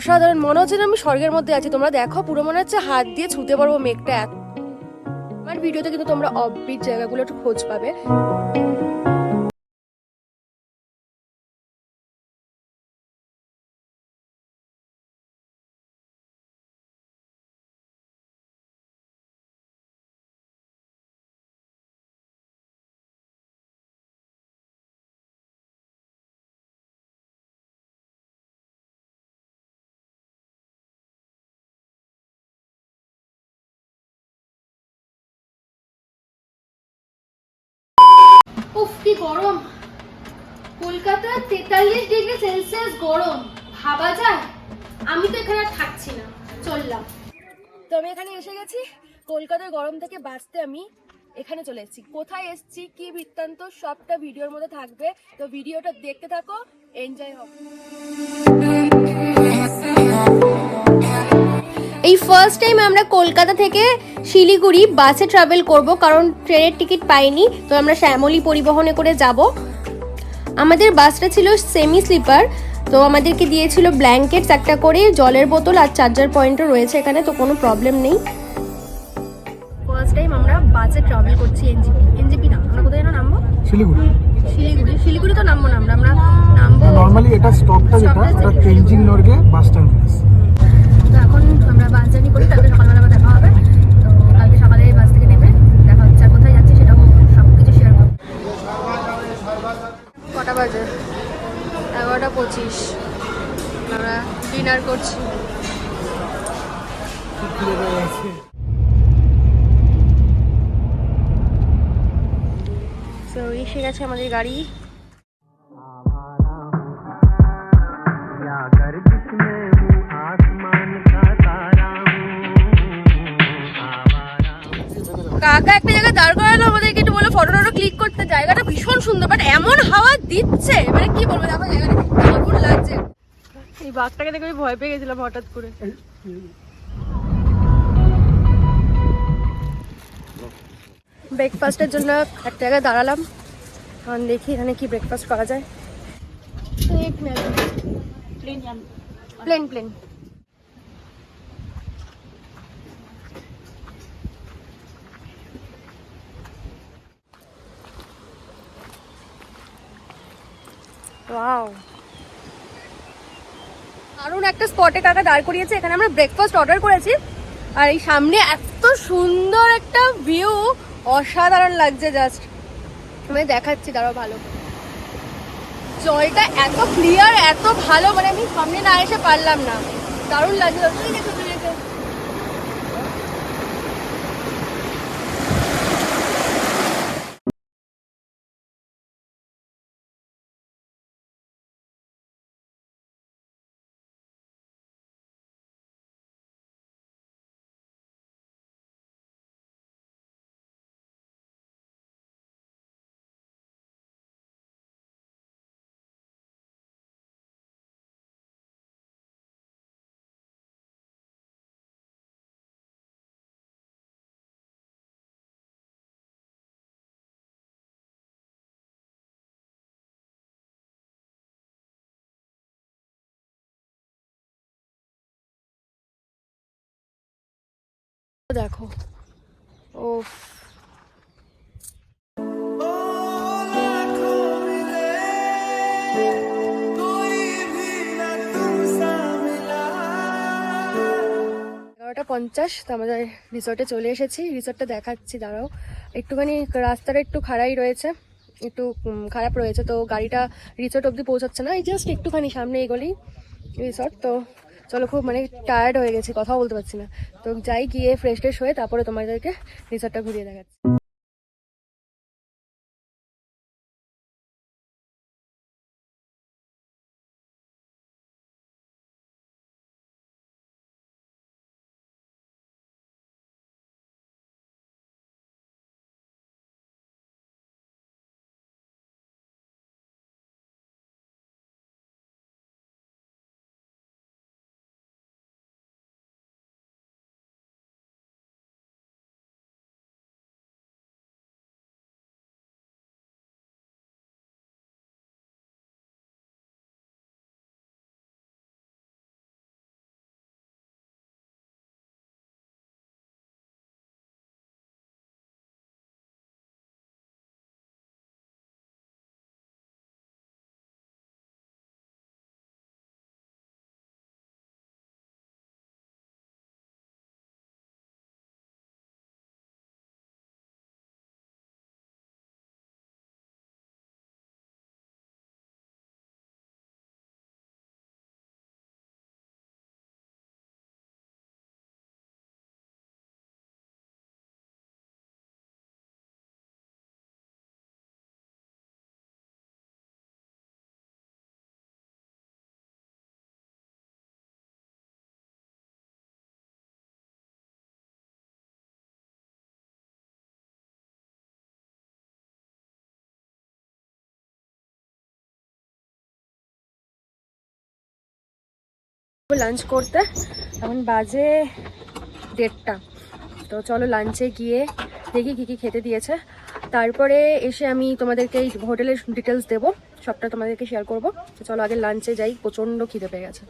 সাধারণ মনে হচ্ছে না আমি স্বর্গের মধ্যে আছি। তোমরা দেখো, পুরো মনে হচ্ছে হাত দিয়ে ছুঁতে পারবো মেঘটা। আমার ভিডিওতে কিন্তু তোমরা অফবিট জায়গাগুলো একটু খোঁজ পাবে। উফ কি গরম! কলকাতা 43°C গরম, ভাবা যায়? আমি তো এখানে আর থাকছি না, চললাম। তো আমি এখানে এসে গেছি। কলকাতার গরম থেকে বাঁচতে আমি এখানে চলে এসেছি। কোথায় এসেছি, কি বৃত্তান্ত, সবটা ভিডিওর মধ্যে থাকবে। তো ভিডিওটা দেখতে থাকো, এনজয় হবে। এই ফার্স্ট টাইম আমরা কলকাতা থেকে শিলিগুড়ি বাসে ট্রাভেল করব, কারণ ট্রেনের টিকিট পাইনি। তো আমরা শ্যামলী পরিবহনে করে যাব। আমাদের বাসটা ছিল সেমি স্লিপার। তো আমাদেরকে দিয়েছিল ব্ল্যাঙ্কেটস একটা করে, জলের বোতল আর চার্জার পয়েন্টও রয়েছে এখানে, তো কোনো প্রবলেম নেই। ফার্স্ট টাইম আমরা বাসে ট্রাভেল করছি। এনজেপি না, আমরা কোথায় যেন নামবো? শিলিগুড়ি তো নামবো না, আমরা নামবো নরমালি এটা স্টপটা যেটা এটা তেনজিং নরগে বাস টার্মিনাস। তো এখন আমরা বাস জার্নি করি, কালকে সকালবেলা আবার দেখা হবে। তো কালকে সকালে বাস থেকে নেমে দেখা হচ্ছে, আর কোথায় যাচ্ছি সেটাও সব কিছু শেয়ার করবো। কটা বাজে? 11:25। আমরা ডিনার করছি। তো এসে গেছে আমাদের গাড়ি। কাকা একটা জায়গায় দাঁড় করালো আমাদেরকে, একটু বলে ফটো টটো ক্লিক করতে। জায়গাটা ভীষণ সুন্দর, বাট এমন হাওয়া দিচ্ছে, মানে কি বলবো, দেখো জায়গাটা দারুণ লাগছে। এই বাঘটাকে দেখে আমি ভয় পেয়ে গেছিলাম হঠাৎ করে। ব্রেকফাস্টের জন্য একটা জায়গায় দাঁড়ালাম, এখন দেখি এখানে কি ব্রেকফাস্ট করা যায়। Plane plane. ওয়াও, দারুণ একটা স্পটে কাকা দাঁড় করিয়েছে। এখানে আমরা ব্রেকফাস্ট অর্ডার করেছি, আর এই সামনে এত সুন্দর একটা ভিউ, অসাধারণ লাগছে। জাস্ট আমি দেখাচ্ছি, দাঁড়াও ভালো। জলটা এত ক্লিয়ার, এত ভালো, মানে আমি সামনে না এসে পারলাম না। দারুণ লাগছে। দেখো, ও এগারোটা 50। তো আমাদের রিসর্টে চলে এসেছি। রিসর্টটা দেখাচ্ছি, দাঁড়াও। একটুখানি রাস্তাটা একটু খারাই রয়েছে, একটু খারাপ রয়েছে। তো গাড়িটা রিসর্ট অবধি পৌঁছাচ্ছে না, এই জাস্ট একটুখানি সামনে এগোলেই রিসর্ট। তো চলো, খুব মানে টায়ার্ড হয়ে গেছি, কথাও বলতে পারছি না। তো যাই, গিয়ে ফ্রেশ ট্রেশ হয়ে তারপরে তোমাদেরকে রিসর্টটা ঘুরিয়ে দেখাচ্ছি। লাঞ্চ করতে, এখন বাজে 1:30। তো চলো লাঞ্চে গিয়ে দেখি কী কী খেতে দিয়েছে, তারপরে এসে আমি তোমাদেরকে এই হোটেলের ডিটেলস দেবো, সবটা তোমাদেরকে শেয়ার করবো। তো চলো আগে লাঞ্চে যাই, প্রচণ্ড খিদে পেয়ে গেছে,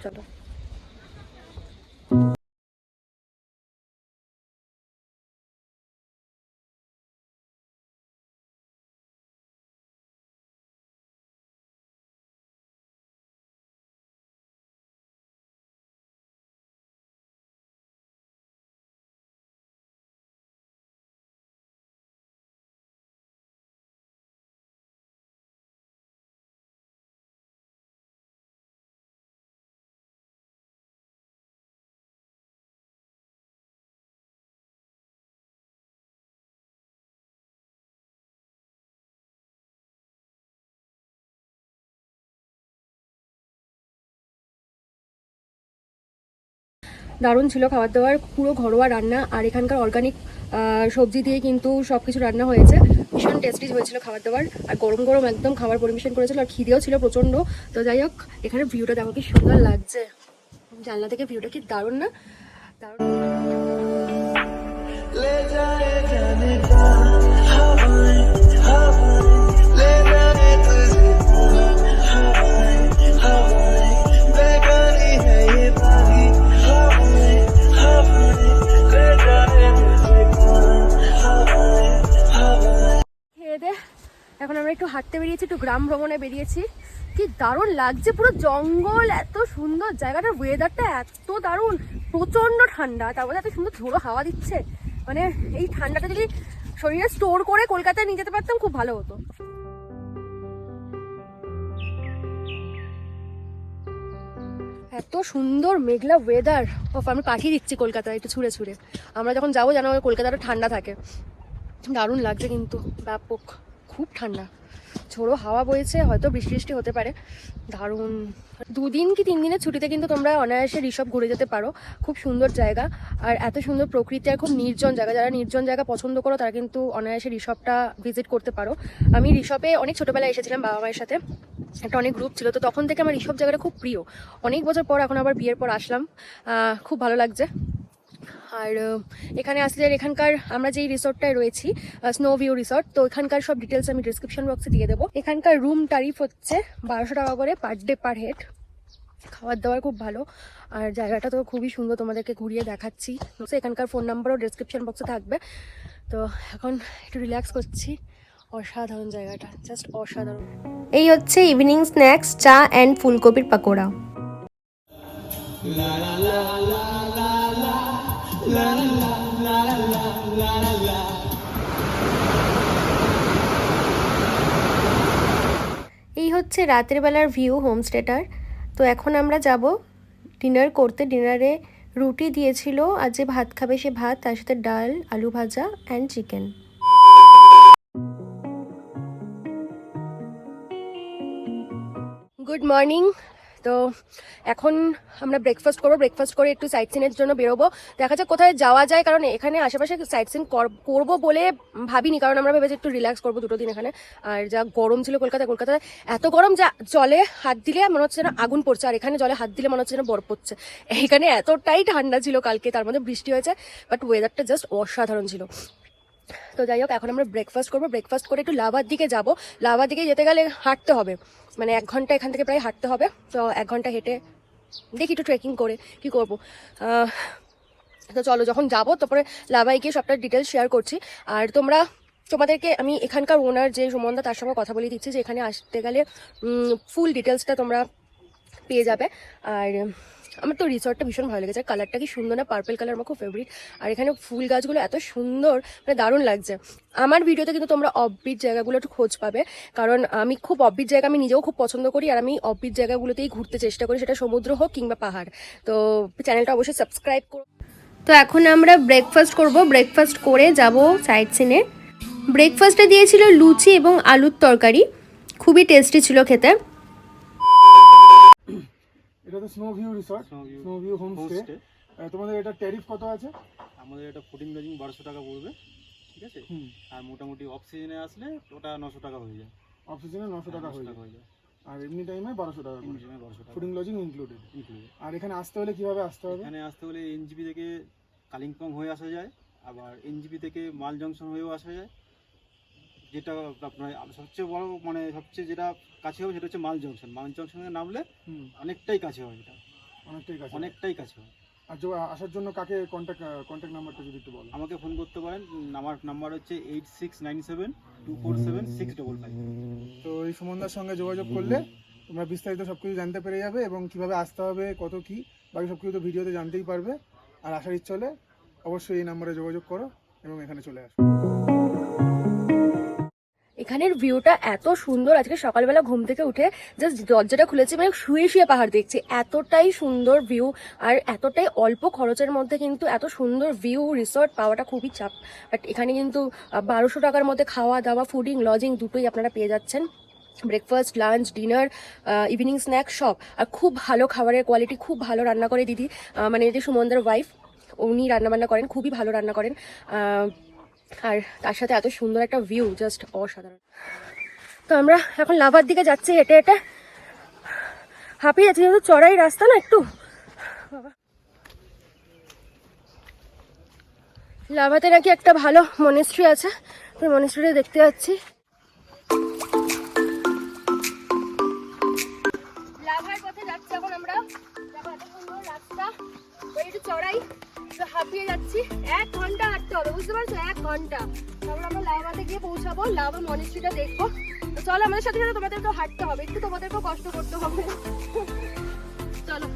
চলো। দারুণ ছিল খাবার দাবার, পুরো ঘরোয়া রান্না, আর এখানকার অর্গানিক সবজি দিয়ে কিন্তু সব কিছু রান্না হয়েছে। ভীষণ টেস্টি হয়েছিল খাবার দাবার, আর গরম গরম একদম খাবার পরিবেশন করেছিল, আর খিদেও ছিল প্রচণ্ড। তো যাই হোক, এখানে ভিউটা দেখো কি সুন্দর লাগছে, জানলা থেকে ভিউটা কি দারুণ না, দারুণ। এখন আমরা একটু হাঁটতে বেরিয়েছি, একটু গ্রাম ভ্রমণে বেরিয়েছি। কি দারুণ লাগছে, পুরো জঙ্গল, এত সুন্দর জায়গাটার ওয়েদারটা এত দারুণ, প্রচন্ড ঠান্ডা, তারপরে এত সুন্দর ঝোড়ো হাওয়া দিচ্ছে। মানে এই ঠান্ডাটা যদি শরীরে স্টোর করে কলকাতায় নিয়ে যেতে পারতাম খুব ভালো হতো। এত সুন্দর মেঘলা ওয়েদার, আমি পাঠিয়ে দিচ্ছি কলকাতায় একটু ছুঁড়ে ছুঁড়ে। আমরা যখন যাবো যেন কলকাতাটা ঠান্ডা থাকে, দারুণ লাগছে কিন্তু, ব্যাপক খুব ঠান্ডা, ঝোড়ো হাওয়া বইছে, হয়তো বৃষ্টি বৃষ্টি হতে পারে, দারুণ। 2 দিন কি 3 দিনের ছুটিতে কিন্তু তোমরা অনায়াসে ঋষভ ঘুরে যেতে পারো, খুব সুন্দর জায়গা, আর এত সুন্দর প্রকৃতি, আর খুব নির্জন জায়গা। যারা নির্জন জায়গা পছন্দ করো তারা কিন্তু অনায়াসে ঋষভটা ভিজিট করতে পারো। আমি ঋষভে অনেক ছোটোবেলায় এসেছিলাম বাবা মায়ের সাথে, একটা অনেক গ্রুপ ছিল, তো তখন থেকে আমার ঋষভ জায়গাটা খুব প্রিয়। অনেক বছর পর এখন আবার বিয়ের পর আসলাম, খুব ভালো লাগছে। আর এখানে আসলে এখানকার আমরা যেই রিসর্টটায় রয়েছি, স্নো ভিউ রিসর্ট, তো এখানকার সব ডিটেলস আমি ডিসক্রিপশন বক্সে দিয়ে দেবো। এখানকার রুম ট্যারিফ হচ্ছে 1200 টাকা করে পার ডে পার হেড। খাবার দাবার খুব ভালো, আর জায়গাটা তো খুবই সুন্দর, তোমাদেরকে ঘুরিয়ে দেখাচ্ছি। এখানকার ফোন নাম্বারও ডিসক্রিপশন বক্সে থাকবে। তো এখন একটু রিল্যাক্স করছি, অসাধারণ জায়গাটা, জাস্ট অসাধারণ। এই হচ্ছে ইভিনিং স্ন্যাক্স, চা অ্যান্ড ফুলকপির পাকোড়া। এই হচ্ছে রাতের বেলার ভিউ হোমস্টেটার। তো এখন আমরা যাব ডিনার করতে। ডিনারে রুটি দিয়েছিল, আর যে ভাত খাবে সে ভাত, তার সাথে ডাল, আলু ভাজা অ্যান্ড চিকেন। Good morning. তো এখন আমরা ব্রেকফাস্ট করবো, ব্রেকফাস্ট করে একটু সাইট সিনের জন্য বেরোবো, দেখা যাক কোথায় যাওয়া যায়, কারণ এখানে আশেপাশে সাইট সিন করবো বলে ভাবিনি, কারণ আমরা ভেবেছি একটু রিল্যাক্স করবো 2 দিন এখানে। আর যা গরম ছিল কলকাতায় এত গরম, যা জলে হাত দিলে মনে হচ্ছে না আগুন পড়ছে, আর এখানে জলে হাত দিলে মনে হচ্ছে না বরফ পড়ছে। এখানে এতটাই ঠান্ডা ছিল কালকে, তার মধ্যে বৃষ্টি হয়েছে, বাট ওয়েদারটা জাস্ট অসাধারণ ছিল। তো যাই হোক, এখন আমরা ব্রেকফাস্ট করবো, ব্রেকফাস্ট করে একটু লাভার দিকে যাব। লাভার দিকে যেতে গেলে হাঁটতে হবে, মানে 1 ঘন্টা এখান থেকে প্রায় হাঁটতে হবে। তো 1 ঘন্টা হেঁটে দেখি একটু ট্রেকিং করে কি করব। তো চলো, যখন যাবো তারপরে লাভায় গিয়ে সবটা ডিটেলস শেয়ার করছি। আর তোমাদেরকে আমি এখানকার ওনার যে সুমনদা, তার সঙ্গে কথা বলে দিচ্ছি যে এখানে আসতে গেলে ফুল ডিটেলসটা তোমরা পেয়ে যাবে। আর আমার তো রিসর্টটা ভীষণ ভালো লেগেছে, কালারটা কি সুন্দর না, পার্পল কালার আমার খুব ফেভারিট। আর এখানে ফুল গাছগুলো এত সুন্দর, মানে দারুণ লাগছে। আমার ভিডিওতে কিন্তু তোমরা অফবিট জায়গাগুলো একটু খোঁজ পাবে, কারণ আমি খুব অফবিট জায়গা আমি নিজেও খুব পছন্দ করি, আর আমি অফবিট জায়গাগুলোতেই ঘুরতে চেষ্টা করি, সেটা সমুদ্র হোক কিংবা পাহাড়। তো চ্যানেলটা অবশ্যই সাবস্ক্রাইব করো। তো এখন আমরা ব্রেকফাস্ট করব, ব্রেকফাস্ট করে যাব সাইট সিনে। ব্রেকফাস্টে দিয়েছিল লুচি এবং আলুর তরকারি, খুবই টেস্টি ছিল খেতে। এটা তো snow view resort, snow view homestay. তোমাদের এটা ট্যারিফ কত আছে? আমাদের এটা 14 লজিং 1200 টাকা পড়বে, ঠিক আছে। আর মোটামুটি অফ সিজনে আসলে ওটা 900 টাকা হয়ে যায়। অফ সিজনে 900 টাকা হয়ে যায়। আর এমনি টাইমে 1200 টাকা এমনি টাইমে 1200 টাকা ফুডিং লজিং ইনক্লুডেড। ইনক্লুডেড। আর এখানে আসতে হলে কিভাবে আসতে হবে? এখানে আসতে হলে এনজিপি থেকে কালিম্পং হয়ে আসা যায়, আবার এনজিপি থেকে মাল জংশন হয়েও আসা যায়। যেটা আপনার সবচেয়ে বড় মানে সবচেয়ে যেটা কাছে হবে সেটা হচ্ছে মাল জংশন। মাল জংশনে নামলে অনেকটাই কাছে হয়, এটা অনেকটাই কাছে হয়। আর আসার জন্য কাকে কন্ট্যাক্ট নাম্বারটা যদি একটু বলো। আমাকে ফোন করতে পারেন, আমার নাম্বার হচ্ছে 8697247655। তো এই সুমনদার সঙ্গে যোগাযোগ করলে তোমরা বিস্তারিত সব কিছু জানতে পেরে যাবে এবং কিভাবে আসতে হবে, কত কি বাকি সব কিছু তো ভিডিওতে জানতেই পারবে। আর আসার ইচ্ছা হলে অবশ্যই এই নাম্বারে যোগাযোগ করো এবং এখানে চলে আসো। এখানের ভিউটা এত সুন্দর, আজকে সকালবেলা ঘুম থেকে উঠে জাস্ট দরজাটা খুলেছি, মানে শুয়ে শুয়ে পাহাড় দেখছি। এতটাই সুন্দর ভিউ আর এতটাই অল্প খরচের মধ্যে কিন্তু এত সুন্দর ভিউ রিসর্ট পাওয়াটা খুবই চাপ। বাট এখানে কিন্তু 1200 টাকার মধ্যে খাওয়া দাওয়া, ফুডিং লজিং দুটোই আপনারা পেয়ে যাচ্ছেন। Breakfast, lunch, dinner, evening snacks সব। আর খুব ভালো খাবারের কোয়ালিটি, খুব ভালো রান্না করে দিদি, মানে যে সুমনদার ওয়াইফ, উনি রান্নাবান্না করেন, খুবই ভালো রান্না করেন। আর তার সাথে এত সুন্দর একটা ভিউ, জাস্ট অসাধারণ। তো আমরা এখন লাভার দিকে যাচ্ছি হেঁটে হেঁটে, হাঁপিয়ে যাচ্ছি, যেহেতু চড়াই রাস্তা না একটু। লাভাতে নাকি একটা ভালো মনেস্ট্রি আছে, তো মনেস্ট্রিটা দেখতে যাচ্ছি। লাভার পথে যাচ্ছি এখন আমরা, দেখো এত সুন্দর রাস্তা, একটু চড়াই, হাঁপিয়ে যাচ্ছি। 1 ঘন্টা হাঁটতে হবে, বুঝতে পারছো? 1 ঘন্টা। তারপর আমরা লাভাতে গিয়ে পৌঁছাবো, লাভা মনেস্ট্রিটা দেখবো। তো চলো, আমাদের সাথে সাথে তোমাদেরকেও হাঁটতে হবে, একটু তোমাদেরকেও কষ্ট করতে হবে। চলো।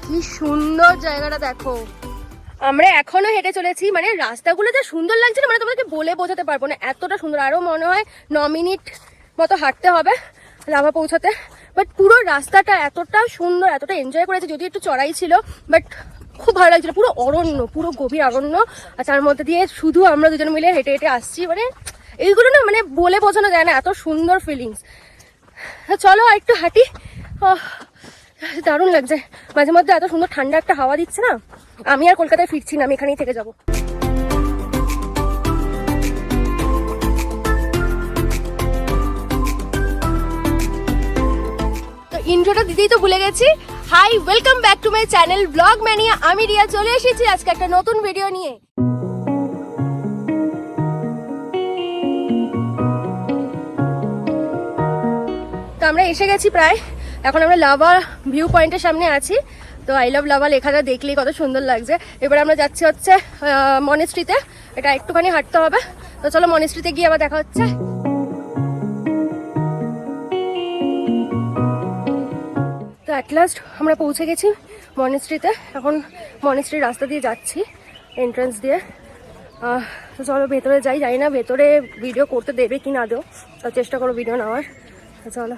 কি সুন্দর জায়গাটা দেখো। আমরা এখনো হেঁটে চলেছি, মানে রাস্তাগুলো যা সুন্দর লাগছে না, মানে তোমাদেরকে বলে বোঝাতে পারবো না, এতটা সুন্দর। আরো মনে হয় 9 মিনিট মতো হাঁটতে হবে লাভা পৌঁছাতে। বাট পুরো রাস্তাটা এতটা সুন্দর, এতটা এনজয় করেছে, যদিও একটু চড়াই ছিল, বাট খুব ভালো লাগছিল। পুরো অরণ্য, পুরো গভীর অরণ্য, আর তার মধ্যে দিয়ে শুধু আমরা দুজন মিলে হেঁটে হেঁটে আসছি। মানে এইগুলো না মানে বলে বোঝানো যায় না, এত সুন্দর ফিলিংস। চলো আর একটু হাঁটি। দারুণ লাগছে, মাঝে মধ্যে এত সুন্দর ঠান্ডা একটা হাওয়া দিচ্ছে না। আমি আর কলকাতায় ফিরছি না, আমি এখানেই থেকে যাব। তো ইন্ট্রোটা দিতেই তো ভুলে গেছি। Hi, welcome back to my channel blog mania. আমি রিয়া চলে এসেছি আজকে একটা নতুন ভিডিও নিয়ে। তো আমরা এসে গেছি প্রায়, এখন আমরা লাভা ভিউ পয়েন্টের সামনে আছি। তো আই লাভ লাভা লেখাটা দেখলেই কত সুন্দর লাগছে। এবার আমরা যাচ্ছি হচ্ছে মনেস্ট্রিতে, এটা একটুখানি হাঁটতে হবে। তো চলো মনেস্ট্রিতে গিয়ে আবার দেখা হচ্ছে। তো অ্যাট লাস্ট আমরা পৌঁছে গেছি মনেস্ট্রিতে। এখন মনেস্ট্রির রাস্তা দিয়ে যাচ্ছি, এন্ট্রান্স দিয়ে। তো চলো ভেতরে যাই, জানি না ভেতরে ভিডিও করতে দেবে কি না দেও, তো চেষ্টা করো ভিডিও নেওয়ার। তো চলো।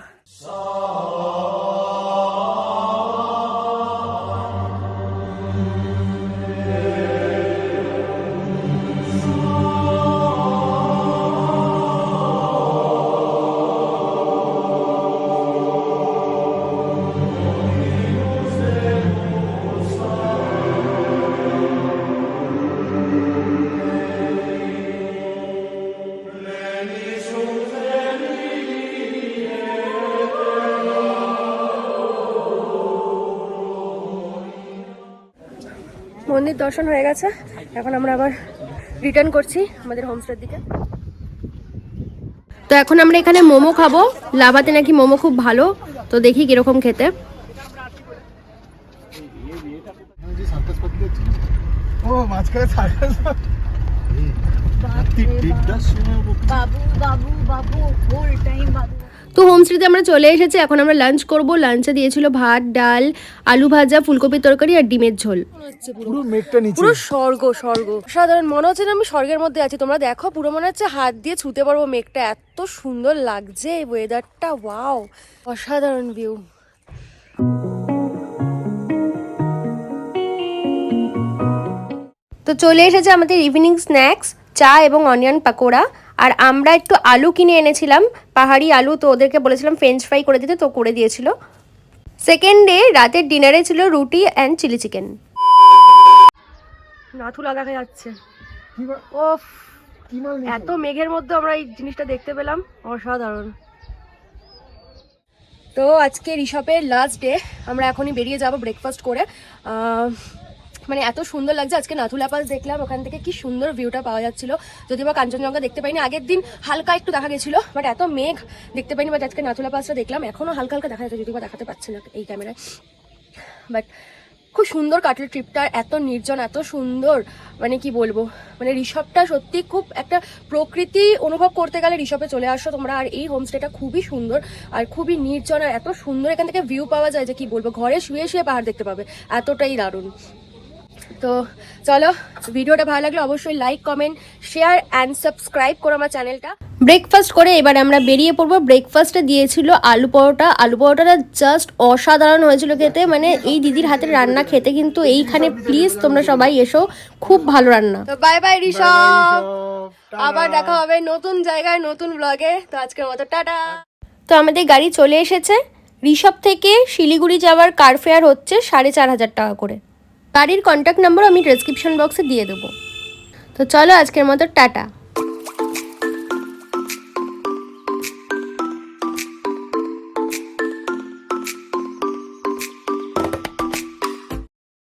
মন্দির দর্শন হয়ে গেছে, এখন আমরা আবার রিটার্ন করছি আমাদের হোমস্টের দিকে। তো এখন আমরা এখানে মোমো খাবো, লাভাতে নাকি মোমো খুব ভালো, তো দেখি কিরকম খেতে। ও মাঝখানে সার্কাস, বাবু বাবু বাবু হোল টাইম বাবু। তো হোমস্টেতে আমরা চলে এসেছি, এখন আমরা লাঞ্চ করব। লাঞ্চে দিয়েছিল ভাত, ডাল, আলু ভাজা, ফুলকপির তরকারি আর ডিমের ঝোল। পুরো মেঘটা নিচে, পুরো স্বর্গ স্বর্গ, সাধারণ মনে হচ্ছে না আমি স্বর্গের মধ্যে আছি। তোমরা দেখো, পুরো মনে হচ্ছে হাত দিয়ে ছুঁতে পারবো মেঘটা, এত সুন্দর লাগছে ওয়েদারটা। ওয়াও, অসাধারণ ভিউ। তো চলে এসেছে আমাদের ইভিনিং স্ন্যাক্স, চা এবং অনিয়ন পাকোড়া। আর আমরা একটু আলু কিনে এনেছিলাম, পাহাড়ি আলু, তো ওদেরকে বলেছিলাম ফ্রেঞ্চ ফ্রাই করে দিতে, তো করে দিয়েছিল। সেকেন্ড ডে রাতের ডিনারে ছিল রুটি অ্যান্ড চিলি চিকেন। নাথুলা দেখা যাচ্ছে, কি বা- ওফ কি মাল নিয়েছো? এত মেঘের মধ্যে আমরা এই জিনিসটা দেখতে পেলাম, অসাধারণ। তো আজকে ঋষভের লাস্ট ডে, আমরা এখনই বেরিয়ে যাব ব্রেকফাস্ট করে। মানে এত সুন্দর লাগছে, আজকে নাথুলা পাস দেখলাম, ওখান থেকে কি সুন্দর ভিউটা পাওয়া যাচ্ছিল। যদিও বা কাঞ্চনজঙ্ঘা দেখতে পাইনি, আগের দিন হালকা একটু দেখা গেছিলো, বাট এত মেঘ দেখতে পাইনি। বাট আজকে নাথুলা পাসটা দেখলাম, এখনও হালকা হালকা দেখা যাচ্ছে, যদিও বা দেখাতে পারছে না এই ক্যামেরায়। বাট খুব সুন্দর কাটলো ট্রিপটা, এত নির্জন, এত সুন্দর, মানে কি বলবো, মানে ঋষভটা সত্যি খুব একটা প্রকৃতি অনুভব করতে গেলে ঋষভে চলে আসো তোমরা। আর এই হোমস্টেটা খুবই সুন্দর আর খুবই নির্জন, আর এত সুন্দর এখান থেকে ভিউ পাওয়া যায় যে কি বলবো, ঘরে শুয়ে শুয়ে পাহাড় দেখতে পাবে, এতটাই দারুণ। তো চলো, ভিডিওটা ভালো লাগলে অবশ্যই like, comment, share and subscribe করো আমার চ্যানেলটা। ব্রেকফাস্ট করে এবার আমরা বেরিয়ে পড়বো। ব্রেকফাস্টে দিয়েছিল আলু পরোটা, আলু পরোটাটা জাস্ট অসাধারণ হয়েছিল খেতে, মানে এই দিদির হাতের রান্না খেতে কিন্তু এইখানে প্লিজ তোমরা সবাই এসো, খুব ভালো রান্না। তো বাই বাই ঋষভ, আবার দেখা হবে নতুন জায়গায় নতুন ব্লগে। তো আজকের মতো টাটা। তো আমাদের গাড়ি চলে এসেছে, ঋষভ থেকে শিলিগুড়ি যাওয়ার কার ফেয়ার হচ্ছে 4,500 টাকা করে। গাড়ির কন্ট্যাক্ট নাম্বার আমি ডেসক্রিপশন বক্সে দিয়ে দেবো। তো চলো আজকের মতো টাটা।